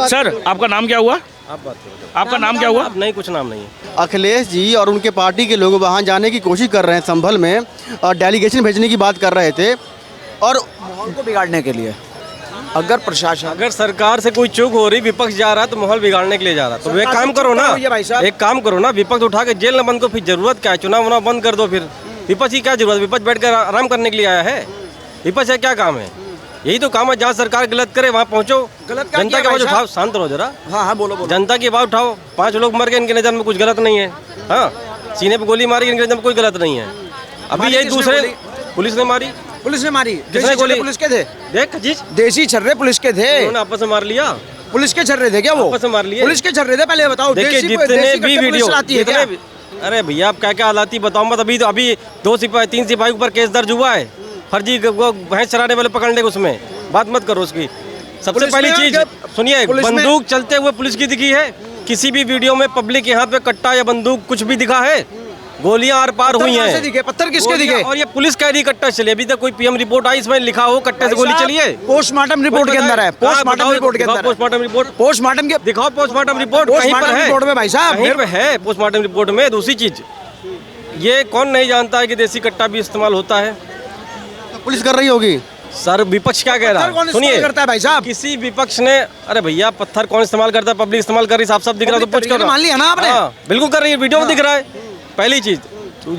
Sir आपका नाम क्या हुआ? आप बात करो। आपका नाम क्या हुआ? नहीं, कुछ नाम नहीं है। अखिलेश जी और उनके पार्टी के लोग वहाँ जाने की कोशिश कर रहे हैं संभल में, और डेलीगेशन भेजने की बात कर रहे थे, और माहौल को बिगाड़ने के लिए। अगर प्रशासन, अगर सरकार से कोई चूक हो रही, विपक्ष जा रहा है तो माहौल बिगाड़ने के लिए जा रहा है, तो एक काम करो ना, एक काम करो ना, विपक्ष उठा के जेल न बंद को, फिर जरूरत क्या है? चुनाव वुनाव बंद कर दो। फिर विपक्ष की क्या जरूरत? विपक्ष बैठ कर आराम करने के लिए आया है। विपक्ष का क्या काम है? यही तो काम है, जहाँ सरकार गलत करे वहाँ पहुँचो, जनता की आवाज उठाओ। शांत रहो जरा। हाँ बोलो। जनता की आवाज उठाओ। 5 लोग मर गए, इनके नज़र में कुछ गलत नहीं है। हाँ, सीने पे गोली मारी, इनके नज़र में कोई गलत नहीं है। अभी यही दूसरे पुलिस ने मारी। किसने गोली? पुलिस के थे। देख देसी छर्रे पुलिस के थे। उन्होंने आपस में मार लिया। पुलिस के छर्रे थे क्या वो? आपस में मार लिए। पुलिस के छर्रे थे, पहले बताओ। देखिए जितने भी वीडियो, अरे भैया आप क्या क्या हालाती बताओ मत। अभी 2 सिपाही 3 सिपाही ऊपर केस दर्ज हुआ है, फर्जी भैंस चराने वाले पकड़ने को। उसमें बात मत करो उसकी। सबसे पहली चीज सुनिए, बंदूक चलते हुए पुलिस की दिखी है? किसी भी वीडियो में पब्लिक के हाथ में कट्टा या बंदूक कुछ भी दिखा है? गोलियां आर पार हुई हैं। पत्थर किसके दिखे? और ये पुलिस कह रही कट्टा चले। अभी तक कोई पीएम रिपोर्ट आई इसमें लिखा हो कट्टे से गोली चली है? पोस्टमार्टम रिपोर्ट के अंदर है। पोस्टमार्टम रिपोर्ट के अंदर। पोस्टमार्टम रिपोर्ट, पोस्टमार्टम के दिखाओ। पोस्टमार्टम रिपोर्ट कहीं पर है? रिपोर्ट में भाई साहब कहीं पे है पोस्टमार्टम रिपोर्ट में? दूसरी चीज, ये कौन नहीं जानता है कि देसी कट्टा भी इस्तेमाल होता है? तो पुलिस कर रही होगी। सर विपक्ष क्या कह रहा है? सुनिए, करता है भाई साहब। किसी विपक्ष ने, अरे भैया पत्थर कौन इस्तेमाल करता है? पब्लिक इस्तेमाल कर रही, साफ साफ दिख रहा है। तो पूछ कर मान लिया ना आपने? बिल्कुल कर रही है, वीडियो में दिख रहा है। पहली चीज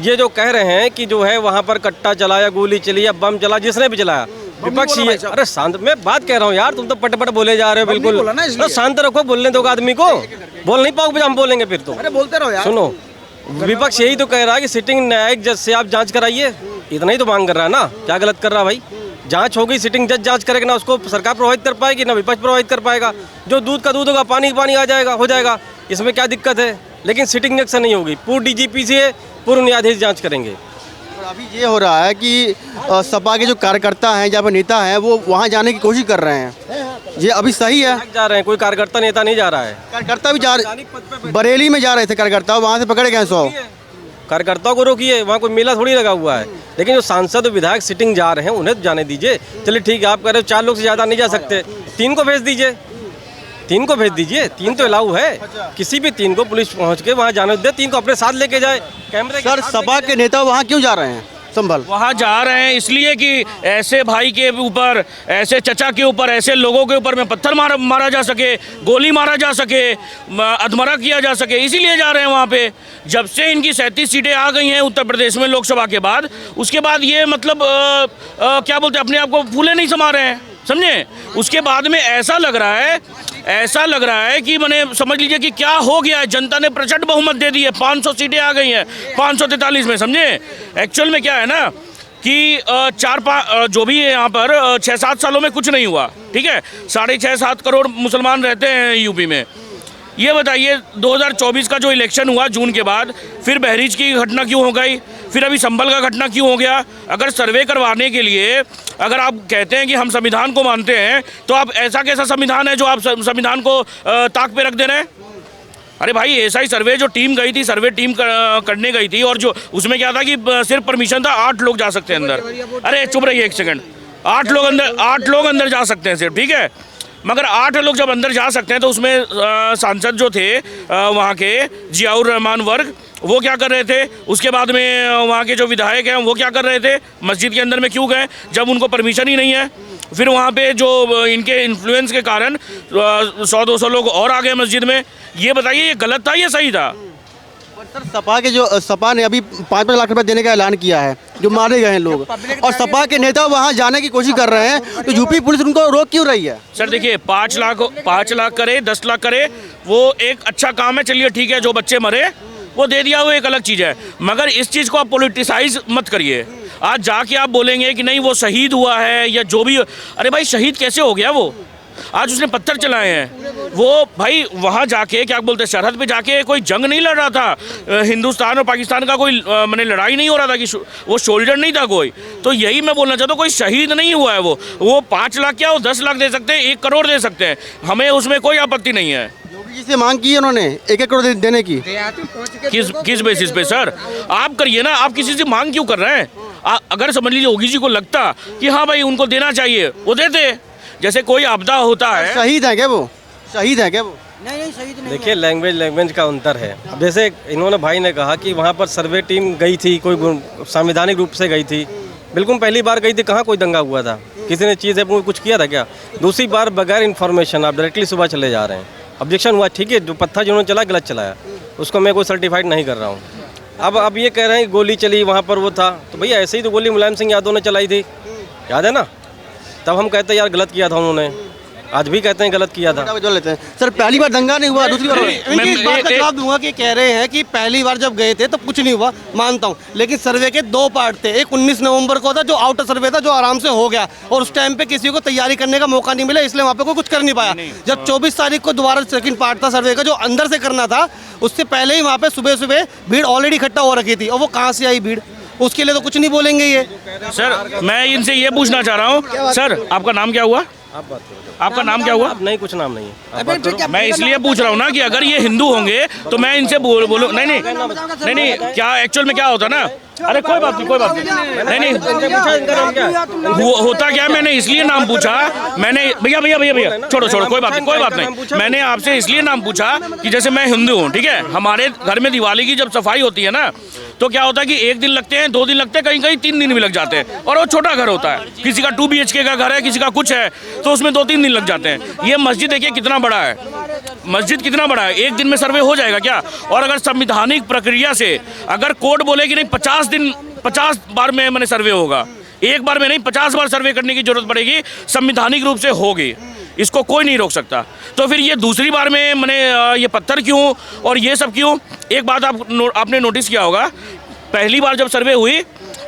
ये जो कह रहे हैं कि जो है वहाँ पर कट्टा चलाया, गोली चली या बम चला, जिसने भी चलाया, विपक्ष ये। अरे शांत, मैं बात कह रहा हूँ यार, तुम तो पट पट बोले जा रहे हो। बिल्कुल शांत रखो, बोलने दो आदमी को। बोल नहीं पाओगे, हम बोलेंगे फिर तो। अरे बोलते रहो यार। सुनो, विपक्ष यही तो कह रहा है कि सिटिंग न्यायिक जज से आप जांच कराइए। इतना ही तो मांग कर रहा है ना। क्या गलत कर रहा है भाई? जांच होगी, सिटिंग जज जांच करेगा ना, उसको सरकार प्रभावित कर पाएगी ना विपक्ष प्रभावित कर पाएगा। जो दूध का दूध होगा, पानी पानी आ जाएगा, हो जाएगा। इसमें क्या दिक्कत है? लेकिन सिटिंग जज से नहीं होगी, पूर्व डीजीपी से पूर्व न्यायाधीश जांच करेंगे। और अभी ये हो रहा है कि सपा के जो कार्यकर्ता हैं या फिर नेता हैं वो वहाँ जाने की कोशिश कर रहे हैं। ये अभी सही है? जा रहे हैं, कोई कार्यकर्ता नेता नहीं जा रहा है। कार्यकर्ता भी जा रहे, बरेली में जा रहे थे कार्यकर्ता, वहाँ से पकड़े गए 100 कार्यकर्ताओं को रोकिए, वहाँ कोई मेला थोड़ी लगा हुआ है। लेकिन जो सांसद और विधायक सिटिंग जा रहे हैं उन्हें तो जाने दीजिए। चलिए ठीक है, आप कह रहे हो 4 लोग से ज़्यादा नहीं जा सकते, 3 को भेज दीजिए। 3 को भेज दीजिए, 3 तो अलाउ है। किसी भी 3 को पुलिस पहुँच के वहाँ जाने दे, 3 को अपने साथ लेके जाए। कैमरे सर सपा के नेता वहाँ क्यों जा रहे हैं संभल? वहाँ जा रहे हैं इसलिए कि ऐसे भाई के ऊपर, ऐसे चचा के ऊपर, ऐसे लोगों के ऊपर में पत्थर मारा जा सके, गोली मारा जा सके, अधमरा किया जा सके, इसीलिए जा रहे हैं वहाँ पे। जब से इनकी 37 सीटें आ गई हैं उत्तर प्रदेश में लोकसभा के बाद, उसके बाद ये मतलब क्या बोलते हैं, अपने आप को फूले नहीं समा रहे हैं, समझे? उसके बाद में ऐसा लग रहा है कि मैंने समझ लीजिए कि क्या हो गया है। जनता ने प्रचंड बहुमत दे दी है, 500 सीटें आ गई हैं 543 में, समझे? एक्चुअल में क्या है ना कि 4-5 जो भी है यहाँ पर 6-7 सालों में कुछ नहीं हुआ, ठीक है? 6.5-7 करोड़ मुसलमान रहते हैं यूपी में। ये बताइए 2024 का जो इलेक्शन हुआ जून के बाद, फिर बहरीच की घटना क्यों हो गई, फिर अभी संभल का घटना क्यों हो गया? अगर सर्वे करवाने के लिए अगर आप कहते हैं कि हम संविधान को मानते हैं, तो आप ऐसा कैसा संविधान है जो आप संविधान को ताक पे रख दे रहे हैं? अरे भाई, ऐसा ही सर्वे जो टीम गई थी, सर्वे टीम करने गई थी, और जो उसमें क्या था कि सिर्फ परमिशन था 8 लोग जा सकते हैं अंदर। अरे चुप रहिए एक सेकंड। 8 लोग अंदर जा सकते हैं सिर्फ, ठीक है? मगर 8 लोग जब अंदर जा सकते हैं तो उसमें सांसद जो थे वहाँ के जियाउर रहमान वर्ग, वो क्या कर रहे थे? उसके बाद में वहाँ के जो विधायक हैं वो क्या कर रहे थे? मस्जिद के अंदर में क्यों गए जब उनको परमिशन ही नहीं है? फिर वहाँ पे जो इनके इन्फ्लुएंस के कारण 100-200 लोग और आ गए मस्जिद में। ये बताइए, ये गलत था या सही था? सर सपा ने अभी 5-5 लाख रुपए देने का ऐलान किया है, जो मारे गए हैं लोग, और सपा के नेता वहां जाने की कोशिश कर रहे हैं, तो यूपी पुलिस उनको रोक क्यों रही है? सर देखिए, 5 लाख करे, 10 लाख करे, वो एक अच्छा काम है, चलिए ठीक है। जो बच्चे मरे वो दे दिया, वो एक अलग चीज़ है। मगर इस चीज़ को आप पॉलिटिसाइज मत करिए। आज जाके आप बोलेंगे कि नहीं वो शहीद हुआ है या जो भी, अरे भाई शहीद कैसे हो गया वो? आज उसने पत्थर चलाए हैं वो, भाई वहाँ जाके क्या बोलते हैं, सरहद पे जाके कोई जंग नहीं लड़ रहा था। हिंदुस्तान और पाकिस्तान का कोई मैंने लड़ाई नहीं हो रहा था कि वो सोल्जर नहीं था कोई। तो यही मैं बोलना चाहता हूँ, कोई शहीद नहीं हुआ है वो 5 लाख क्या, वो 10 लाख दे सकते हैं, 1 करोड़ दे सकते हैं, हमें उसमें कोई आपत्ति नहीं है। योगी जी से मांग की है उन्होंने 1-1 करोड़ देने की। किस बेसिस पे सर? आप करिए ना, आप किसी से मांग क्यों कर रहे हैं? अगर समझ लीजिए योगी जी को लगता कि हाँ भाई उनको देना चाहिए, वो देते। जैसे कोई आपदा होता है, शहीद है क्या वो? शहीद है क्या वो? नहीं सही तो देखिए लैंग्वेज का अंतर है। अब जैसे इन्होंने भाई ने कहा कि वहाँ पर सर्वे टीम गई थी, कोई संवैधानिक रूप से गई थी। बिल्कुल पहली बार गई थी, कहाँ कोई दंगा हुआ था, किसी ने चीज़ कुछ किया था क्या? दूसरी बार बगैर इन्फॉर्मेशन आप डायरेक्टली सुबह चले जा रहे हैं। ऑब्जेक्शन हुआ, ठीक है, जो पत्थर जिन्होंने चला गलत चलाया, उसको मैं कोई सर्टिफाइड नहीं कर रहा हूँ। अब ये कह रहे हैं गोली चली वहाँ पर, वो था तो भैया ऐसे ही तो गोली मुलायम सिंह यादव ने चलाई थी, याद है ना? तब हम कहते यार गलत किया था उन्होंने, आज भी कहते हैं गलत किया था। जो लेते हैं सर, पहली बार दंगा नहीं हुआ, दूसरी बार इनकी इस बात का जवाब दूंगा कि कह रहे हैं कि पहली बार जब गए थे तो कुछ नहीं हुआ, मानता हूँ, लेकिन सर्वे के 2 पार्ट थे। एक 19 नवंबर को था जो आउटर सर्वे था, जो आराम से हो गया, और उस टाइम पे किसी को तैयारी करने का मौका नहीं मिला, इसलिए वहाँ पे कोई कुछ कर नहीं पाया। जब 24 तारीख को दोबारा सेकंड पार्ट था सर्वे का, जो अंदर से करना था, उससे पहले ही वहाँ पे सुबह सुबह भीड़ ऑलरेडी इकट्ठा हो रखी थी, और वो कहाँ से आई भीड़, उसके लिए तो कुछ नहीं बोलेंगे ये। सर मैं इनसे ये पूछना चाह रहा हूँ, सर आपका नाम क्या हुआ? आप बात करो। आपका नाम क्या हुआ? नहीं, कुछ नाम नहीं है, आप बात करो। मैं इसलिए पूछ रहा हूँ ना कि अगर ये हिंदू होंगे तो मैं इनसे बोलूँ नहीं, क्या एक्चुअल में क्या होता ना? अरे कोई बात नहीं, होता क्या, मैंने इसलिए नाम पूछा, मैंने भैया छोड़ो कोई बात नहीं, मैंने आपसे इसलिए नाम पूछा कि जैसे मैं हिंदू हूँ, ठीक है, हमारे घर में दिवाली की जब सफाई होती है ना, तो क्या होता है कि 1 दिन लगते हैं, 2 दिन लगते हैं, कहीं 3 दिन भी लग जाते हैं, और वो छोटा घर होता है, किसी का 2 BHK का घर है, किसी का कुछ है, तो उसमें 2-3 दिन लग जाते हैं। ये मस्जिद देखिए कितना बड़ा है, मस्जिद कितना बड़ा है, 1 दिन में सर्वे हो जाएगा क्या? और अगर संवैधानिक प्रक्रिया से अगर कोर्ट बोले कि नहीं 50 बार में मैंने सर्वे होगा, 1 बार में नहीं 50 बार सर्वे करने की जरूरत पड़ेगी, संवैधानिक रूप से होगी, इसको कोई नहीं रोक सकता। तो फिर ये दूसरी बार में मैंने ये पत्थर क्यों और ये सब क्यों? एक बात आपने नोटिस किया होगा, पहली बार जब सर्वे हुई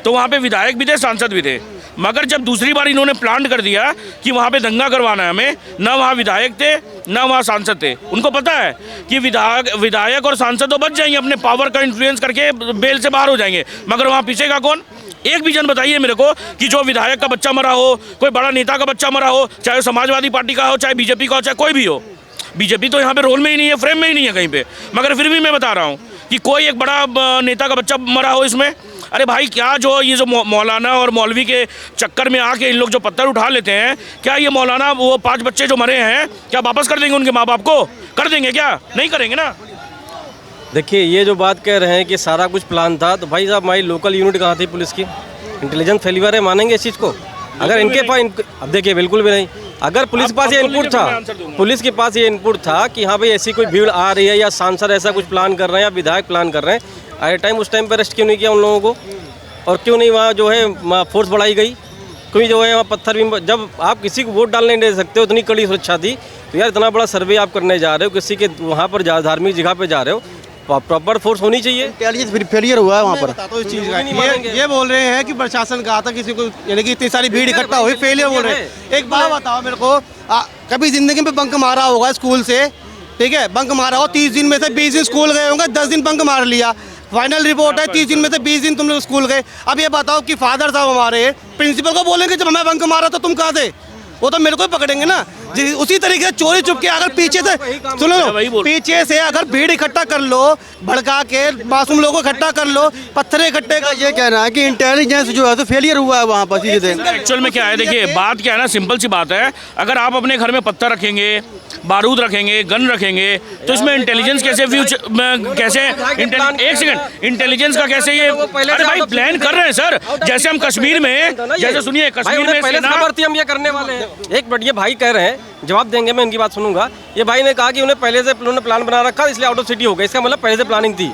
तो वहाँ पे विधायक भी थे, सांसद भी थे, मगर जब दूसरी बार इन्होंने प्लान कर दिया कि वहाँ पे दंगा करवाना है हमें, ना वहाँ विधायक थे ना वहाँ सांसद थे। उनको पता है कि विधायक और सांसद तो बच जाएंगे, अपने पावर का इन्फ्लुएंस करके बेल से बाहर हो जाएंगे, मगर वहाँ पीछे का कौन? एक भी जन बताइए मेरे को कि जो विधायक का बच्चा मरा हो, कोई बड़ा नेता का बच्चा मरा हो, चाहे समाजवादी पार्टी का हो, चाहे बीजेपी का हो, चाहे कोई भी हो। बीजेपी तो यहाँ पे रोल में ही नहीं है, फ्रेम में ही नहीं है कहीं पे, मगर फिर भी मैं बता रहा हूँ कि कोई एक बड़ा नेता का बच्चा मरा हो इसमें। अरे भाई, क्या जो ये जो मौलाना और मौलवी के चक्कर में आके इन लोग जो पत्थर उठा लेते हैं, क्या ये मौलाना वो 5 बच्चे जो मरे हैं क्या वापस कर देंगे उनके माँ बाप को? कर देंगे क्या? नहीं करेंगे ना। देखिए ये जो बात कह रहे हैं कि सारा कुछ प्लान था, तो भाई साहब हमारी लोकल यूनिट कहाँ थी पुलिस की? इंटेलिजेंस फेलियर है, मानेंगे इस चीज़ को? अगर इनके पास, अब देखिए बिल्कुल भी नहीं, अगर पुलिस के पास ये इनपुट था, पुलिस के पास ये इनपुट था कि हाँ भाई ऐसी कोई भीड़ आ रही है या सांसद ऐसा कुछ प्लान कर रहे हैं या विधायक प्लान कर रहे हैं, एट टाइम उस टाइम पर अरेस्ट क्यों नहीं किया उन लोगों को? और क्यों नहीं वहाँ जो है फोर्स बढ़ाई गई? क्यों जो है वहाँ पत्थर भी, जब आप किसी को वोट डालने नहीं दे सकते हो, इतनी कड़ी सुरक्षा थी, तो यार इतना बड़ा सर्वे आप करने जा रहे हो, किसी के वहाँ पर धार्मिक जगह पे जा रहे हो, प्रॉपर फोर्स होनी चाहिए। इंटेलिजेंस फेलियर हुआ है वहाँ पर। तो इस चीज़ का ये बोल रहे हैं कि प्रशासन कहा था किसी को, यानी कि इतनी सारी भीड़ इकट्ठा हुई, फेलियर बोल रहे हैं। एक बात बताओ मेरे को, कभी जिंदगी में बंक मारा होगा स्कूल से, ठीक है, बंक मारा हो, 30 दिन में से 20 दिन स्कूल गए होंगे, 10 दिन बंक मार लिया, फाइनल रिपोर्ट है 30 दिन में से 20 दिन तुम लोग स्कूल गए। अब ये बताओ कि फादर साहब हमारे प्रिंसिपल को बोलेंगे जब हमें बंक मारा तो तुम कहाँ थे? वो तो मेरे को ही पकड़ेंगे ना। उसी तरीके से चोरी चुप के अगर पीछे से सुनो, पीछे से अगर भीड़ इकट्ठा कर लो, भड़का के मासूम लोगों को इकट्ठा कर लो, पत्थर इकट्ठे कर, ये कहना है कि इंटेलिजेंस जो है तो फेलियर हुआ है वहाँ पर। एक्चुअल में क्या है, देखिए बात क्या है ना, सिंपल सी बात है, अगर आप अपने घर में पत्थर रखेंगे, बारूद रखेंगे, गन रखेंगे, तो इसमें इंटेलिजेंस कैसे कैसे एक सेकंड इंटेलिजेंस का कैसे ये? अरे भाई प्लान कर रहे हैं सर, जैसे हम कश्मीर में, जैसे सुनिए कश्मीर में पहले खबर थी हम ये करने वाले हैं। एक मिनट, ये भाई कह रहे हैं, जवाब देंगे, मैं इनकी बात सुनूंगा। ये भाई ने कहा कि उन्हें पहले से उन्होंने प्लान बना रखा, इसलिए आउट ऑफ सिटी हो गए, इसका मतलब पहले से प्लानिंग थी,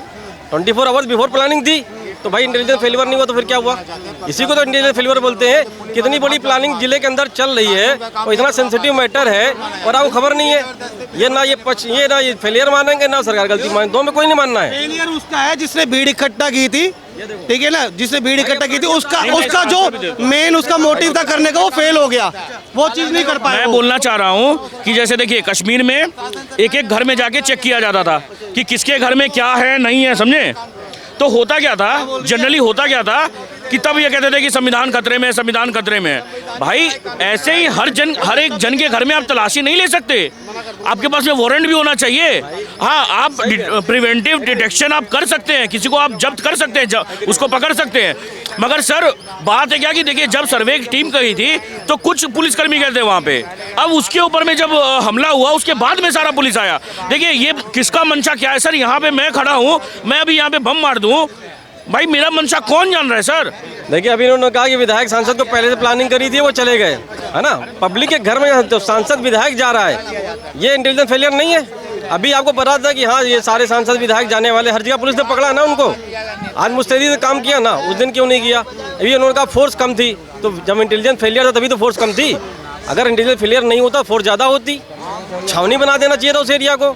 24 आवर्स बिफोर प्लानिंग थी। तो भाई इंटेलिजेंस फेलियर नहीं हुआ तो फिर क्या हुआ? इसी को तो इंटेलिजेंस फेलियर बोलते हैं। कितनी बड़ी प्लानिंग जिले के अंदर चल रही है और इतना सेंसिटिव मैटर है और आपको खबर नहीं है। ये ना ये फेलियर मानेंगे ना सरकार गलती माने, दो में कोई नहीं मानना है। फेलियर उसका है जिसने भीड़ इकट्ठा की थी, ठीक है ना, जिसने भीड़ इकट्ठा की थी, उसका जो मेन उसका मोटिव था करने का, वो फेल हो गया, वो चीज नहीं कर पाया। मैं बोलना चाह रहा हूँ कि जैसे देखिए कश्मीर में एक घर में जाके चेक किया जाता था कि किसके घर में क्या है नहीं है, समझे? तो होता क्या था, जनरली होता क्या था कि तब ये कहते थे कि संविधान खतरे में है, संविधान खतरे में है। भाई ऐसे ही हर एक जन के घर में आप तलाशी नहीं ले सकते, आपके पास में वारंट भी होना चाहिए। हाँ, आप प्रिवेंटिव डिटेक्शन आप कर सकते हैं, किसी को आप जब्त कर सकते हैं, उसको पकड़ सकते हैं। मगर सर बात है क्या कि देखिए, जब सर्वे की टीम गई थी तो कुछ पुलिसकर्मी गए थे वहाँ पे, अब उसके ऊपर में जब हमला हुआ उसके बाद में सारा पुलिस आया। देखिए ये किसका मंशा क्या है सर? यहाँ पे मैं खड़ा हूँ, मैं अभी यहाँ पे बम मार दूँ, भाई मेरा मंशा कौन जान रहा है सर? देखिए अभी उन्होंने कहा कि विधायक सांसद को पहले से प्लानिंग करी थी, वो चले गए, है ना। पब्लिक के घर में तो सांसद विधायक जा रहा है, ये इंटेलिजेंस फेलियर नहीं है? अभी आपको पता था कि हाँ ये सारे सांसद विधायक जाने वाले, हर जगह पुलिस ने पकड़ा ना उनको। आज मुस्तैदी से काम किया ना, उस दिन क्यों नहीं किया? अभी उन्होंने कहा फोर्स कम थी, तो जब इंटेलिजेंस फेलियर था तभी तो फोर्स कम थी। अगर इंटेलिजेंस फेलियर नहीं होता फोर्स ज़्यादा होती, छावनी बना देना चाहिए था उस एरिया को।